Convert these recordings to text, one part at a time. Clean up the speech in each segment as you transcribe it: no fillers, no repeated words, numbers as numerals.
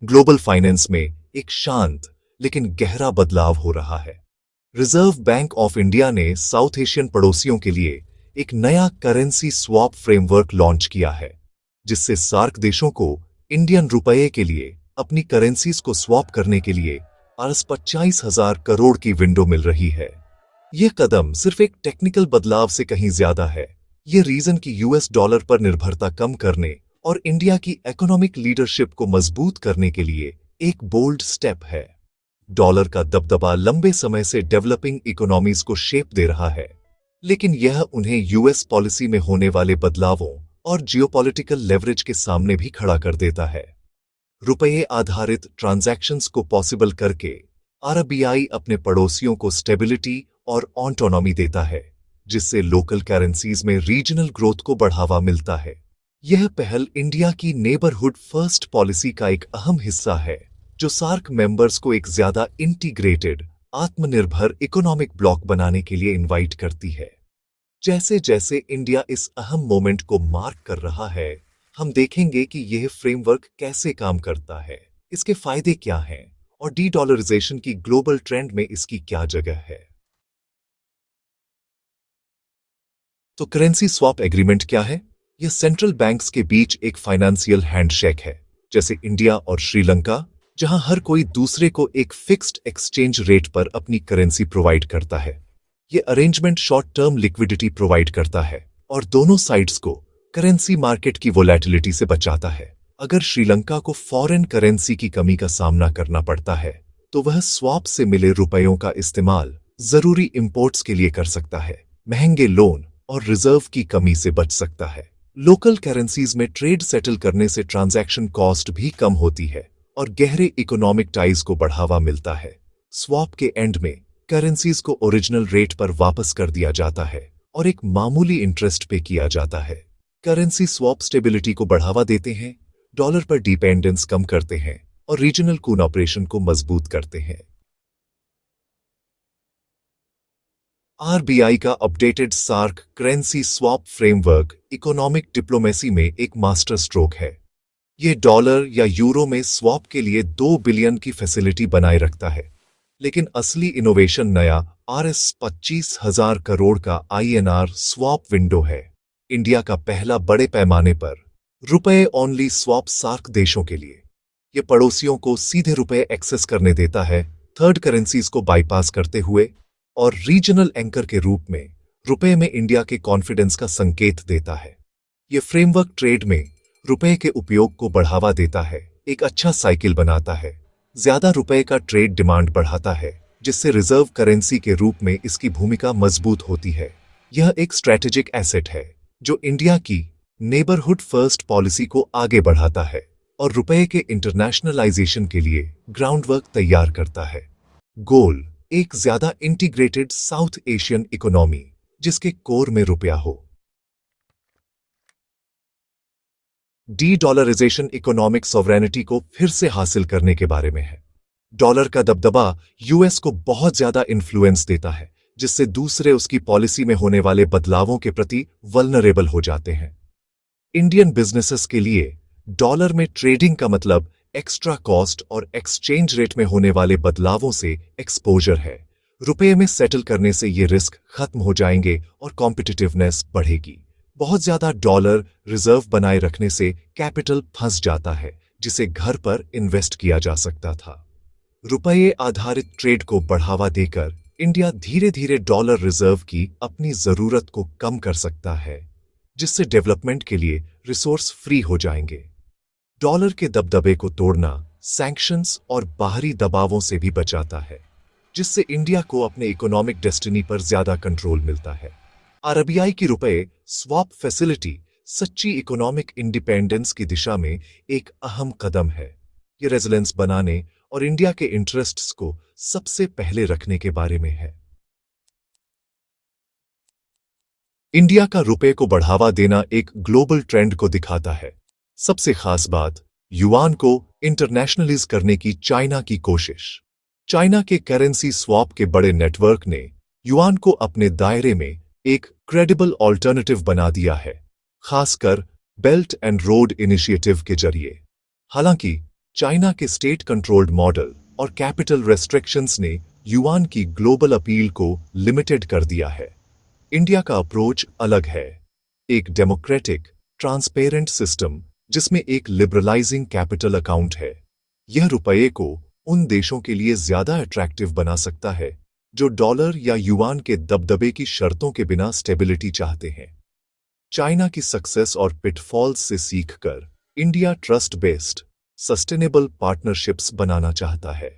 Global finance में एक शांत लेकिन गहरा बदलाव हो रहा है। रिजर्व बैंक ऑफ इंडिया ने साउथ एशियन पड़ोसियों के लिए एक नया करेंसी स्वैप फ्रेमवर्क लॉन्च किया है, जिससे सार्क देशों को इंडियन रुपये के लिए अपनी करेंसीज को स्वैप करने के लिए 45,000 करोड़ की विंडो मिल रही है। यह कदम सिर्फ एक टेक्निकल बदलाव से कहीं ज्यादा है। यह रीजन की यूएस डॉलर पर निर्भरता कम करने और इंडिया की इकोनॉमिक लीडरशिप को मजबूत करने के लिए एक बोल्ड स्टेप है। डॉलर का दबदबा लंबे समय से डेवलपिंग इकोनॉमीज को शेप दे रहा है, लेकिन यह उन्हें यूएस पॉलिसी में होने वाले बदलावों और जियोपॉलिटिकल लेवरेज के सामने भी खड़ा कर देता है। रुपये आधारित ट्रांजैक्शंस को पॉसिबल करके आरबीआई अपने पड़ोसियों को स्टेबिलिटी और ऑटोनॉमी देता है, जिससे लोकल करेंसीज में रीजनल ग्रोथ को बढ़ावा मिलता है। यह पहल इंडिया की नेबरहुड फर्स्ट पॉलिसी का एक अहम हिस्सा है, जो सार्क मेंबर्स को एक ज्यादा इंटीग्रेटेड, आत्मनिर्भर इकोनॉमिक ब्लॉक बनाने के लिए इनवाइट करती है। जैसे जैसे इंडिया इस अहम मोमेंट को मार्क कर रहा है, हम देखेंगे कि यह फ्रेमवर्क कैसे काम करता है, इसके फायदे क्या हैं और डी डॉलराइजेशन की ग्लोबल ट्रेंड में इसकी क्या जगह है। तो करेंसी स्वैप एग्रीमेंट क्या है? यह सेंट्रल बैंक्स के बीच एक फाइनेंशियल हैंडशेक है, जैसे इंडिया और श्रीलंका, जहां हर कोई दूसरे को एक फिक्स्ड एक्सचेंज रेट पर अपनी करेंसी प्रोवाइड करता है। यह arrangement short term liquidity provide करता है और दोनों साइड्स को करेंसी मार्केट की वोलेटिलिटी से बचाता है। अगर श्रीलंका को फॉरेन करेंसी की कमी का सामना करना पड़ता है, तो वह स्वैप से मिले रुपयों का इस्तेमाल जरूरी इंपोर्ट्स के लिए कर सकता है, महंगे लोन और रिजर्व की कमी से बच सकता है। लोकल करेंसीज में ट्रेड सेटल करने से ट्रांजैक्शन कॉस्ट भी कम होती है और गहरे इकोनॉमिक टाइज को बढ़ावा मिलता है। स्वैप के एंड में करेंसीज को ओरिजिनल रेट पर वापस कर दिया जाता है और एक मामूली इंटरेस्ट पे किया जाता है। करेंसी स्वैप स्टेबिलिटी को बढ़ावा देते हैं, डॉलर पर डिपेंडेंस कम करते हैं और रीजनल कोऑपरेशन को मजबूत करते हैं। आरबीआई का updated SAARC currency swap framework economic diplomacy में एक मास्टर स्ट्रोक है। यह डॉलर या यूरो में स्वैप के लिए 2 बिलियन की फैसिलिटी बनाए रखता है, लेकिन असली इनोवेशन नया आरएस 25,000 करोड़ का आईएनआर स्वैप विंडो है। इंडिया का पहला बड़े पैमाने पर रुपए ओनली स्वैप सार्क देशों के लिए। यह पड़ोसियों को सीधे रुपए एक्सेस करने देता है, थर्ड करेंसीज को बाईपास करते हुए, और रीजनल एंकर के रूप में रुपए में इंडिया के कॉन्फिडेंस का संकेत देता है। यह फ्रेमवर्क ट्रेड में रुपए के उपयोग को बढ़ावा देता है, एक अच्छा साइकिल बनाता है। ज्यादा रुपए का ट्रेड डिमांड बढ़ाता है, जिससे रिजर्व करेंसी के रूप में इसकी भूमिका मजबूत होती है। यह एक स्ट्रैटेजिक एसेट है जो इंडिया की नेबरहुड फर्स्ट पॉलिसी को आगे बढ़ाता है और रुपए के इंटरनेशनलाइजेशन के लिए ग्राउंडवर्क तैयार करता है। गोल एक ज्यादा इंटीग्रेटेड साउथ एशियन इकोनॉमी, जिसके कोर में रुपया हो। डी डॉलराइजेशन इकोनॉमिक सॉवरेनिटी को फिर से हासिल करने के बारे में है। डॉलर का दबदबा यूएस को बहुत ज्यादा इन्फ्लुएंस देता है, जिससे दूसरे उसकी पॉलिसी में होने वाले बदलावों के प्रति वल्नरेबल हो जाते हैं। इंडियन बिजनेसेस के लिए डॉलर में ट्रेडिंग का मतलब एक्स्ट्रा कॉस्ट और एक्सचेंज रेट में होने वाले बदलावों से एक्सपोजर है। रुपये में सेटल करने से ये रिस्क खत्म हो जाएंगे और कॉम्पिटिटिवनेस बढ़ेगी। बहुत ज्यादा डॉलर रिजर्व बनाए रखने से कैपिटल फंस जाता है, जिसे घर पर इन्वेस्ट किया जा सकता था। रुपये आधारित ट्रेड को बढ़ावा देकर इंडिया धीरे धीरे डॉलर रिजर्व की अपनी जरूरत को कम कर सकता है, जिससे डेवलपमेंट के लिए रिसोर्स फ्री हो जाएंगे। डॉलर के दबदबे को तोड़ना सैंक्शंस और बाहरी दबावों से भी बचाता है, जिससे इंडिया को अपने इकोनॉमिक डेस्टिनी पर ज्यादा कंट्रोल मिलता है। आरबीआई की रुपए स्वैप फैसिलिटी सच्ची इकोनॉमिक इंडिपेंडेंस की दिशा में एक अहम कदम है। ये रेजिलेंस बनाने और इंडिया के इंटरेस्ट्स को सबसे पहले रखने के बारे में है। इंडिया का रुपए को बढ़ावा देना एक ग्लोबल ट्रेंड को दिखाता है। सबसे खास बात, युआन को इंटरनेशनलाइज करने की चाइना की कोशिश। चाइना के करेंसी स्वैप के बड़े नेटवर्क ने युआन को अपने दायरे में एक क्रेडिबल ऑल्टरनेटिव बना दिया है, खासकर बेल्ट एंड रोड इनिशिएटिव के जरिए। हालांकि चाइना के स्टेट कंट्रोल्ड मॉडल और कैपिटल रेस्ट्रिक्शंस ने युआन की ग्लोबल अपील को लिमिटेड कर दिया है। इंडिया का अप्रोच अलग है, एक डेमोक्रेटिक, ट्रांसपेरेंट सिस्टम जिसमें एक लिबरलाइजिंग कैपिटल अकाउंट है। यह रुपये को उन देशों के लिए ज्यादा अट्रैक्टिव बना सकता है जो डॉलर या युआन के दबदबे की शर्तों के बिना स्टेबिलिटी चाहते हैं। चाइना की सक्सेस और पिटफॉल्स से सीखकर India trust based sustainable partnerships बनाना चाहता है।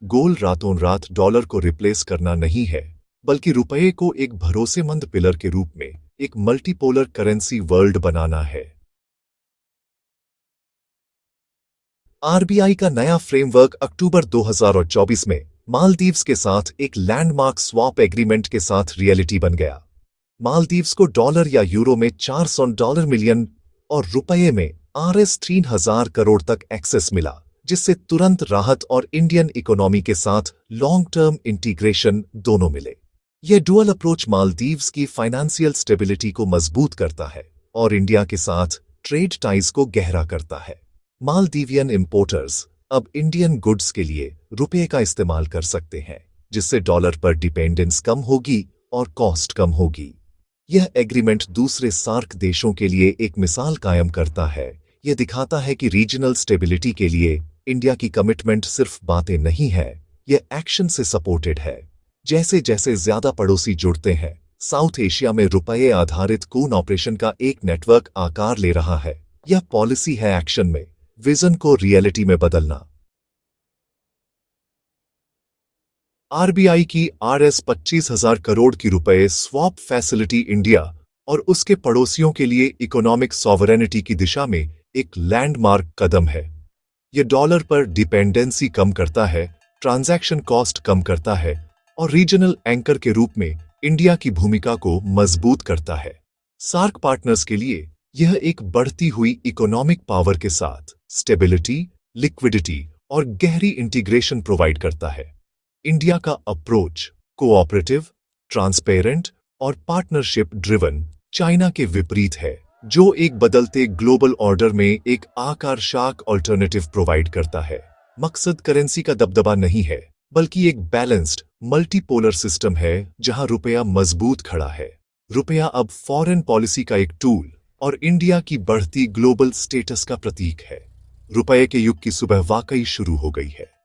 गोल रातों रात डॉलर को रिप्लेस करना नहीं है, बल्कि रुपये को एक भरोसेमंद पिलर के रूप में एक मल्टीपोलर करेंसी वर्ल्ड बनाना है। आरबीआई का नया फ्रेमवर्क अक्टूबर 2024 में मालदीव्स के साथ एक लैंडमार्क स्वैप एग्रीमेंट के साथ रियलिटी बन गया। मालदीव्स को डॉलर या यूरो में $400 मिलियन और रुपये में RS 3000 करोड़ तक एक्सेस मिला, जिससे तुरंत राहत और इंडियन इकोनॉमी के साथ लॉन्ग टर्म इंटीग्रेशन दोनों मिले। यह डुअल अप्रोच मालदीव्स की फाइनेंशियल स्टेबिलिटी को मजबूत करता है और इंडिया के साथ ट्रेड टाइज को गहरा करता है। मालदीवियन इंपोर्टर्स अब इंडियन गुड्स के लिए रुपये का इस्तेमाल कर सकते हैं, जिससे डॉलर पर डिपेंडेंस कम होगी और कॉस्ट कम होगी। यह एग्रीमेंट दूसरे सार्क देशों के लिए एक मिसाल कायम करता है। यह दिखाता है कि रीजनल स्टेबिलिटी के लिए इंडिया की कमिटमेंट सिर्फ बातें नहीं है, यह एक्शन से सपोर्टेड है। जैसे जैसे ज्यादा पड़ोसी जुड़ते हैं, साउथ एशिया में रुपये आधारित कोन ऑपरेशन का एक नेटवर्क आकार ले रहा है। यह पॉलिसी है एक्शन में, विजन को रियलिटी में बदलना। आरबीआई की RS 25,000 करोड़ की रुपए स्वैप फैसिलिटी इंडिया और उसके पड़ोसियों के लिए इकोनॉमिक सॉवरेनिटी की दिशा में एक लैंडमार्क कदम है। यह डॉलर पर डिपेंडेंसी कम करता है, ट्रांजैक्शन कॉस्ट कम करता है और रीजनल एंकर के रूप में इंडिया की भूमिका को मजबूत करता है। सार्क पार्टनर्स के लिए यह एक बढ़ती हुई इकोनॉमिक पावर के साथ स्टेबिलिटी, लिक्विडिटी और गहरी इंटीग्रेशन प्रोवाइड करता है। इंडिया का अप्रोच कोऑपरेटिव, ट्रांसपेरेंट और पार्टनरशिप ड्रिवन चाइना के विपरीत है, जो एक बदलते ग्लोबल ऑर्डर में एक आकर्षक ऑल्टरनेटिव प्रोवाइड करता है। मकसद करेंसी का दबदबा नहीं है, बल्कि एक बैलेंस्ड मल्टीपोलर सिस्टम है जहां रुपया मजबूत खड़ा है। रुपया अब फॉरेन पॉलिसी का एक टूल और इंडिया की बढ़ती ग्लोबल स्टेटस का प्रतीक है। रुपये के युग की सुबह वाकई शुरू हो गई है।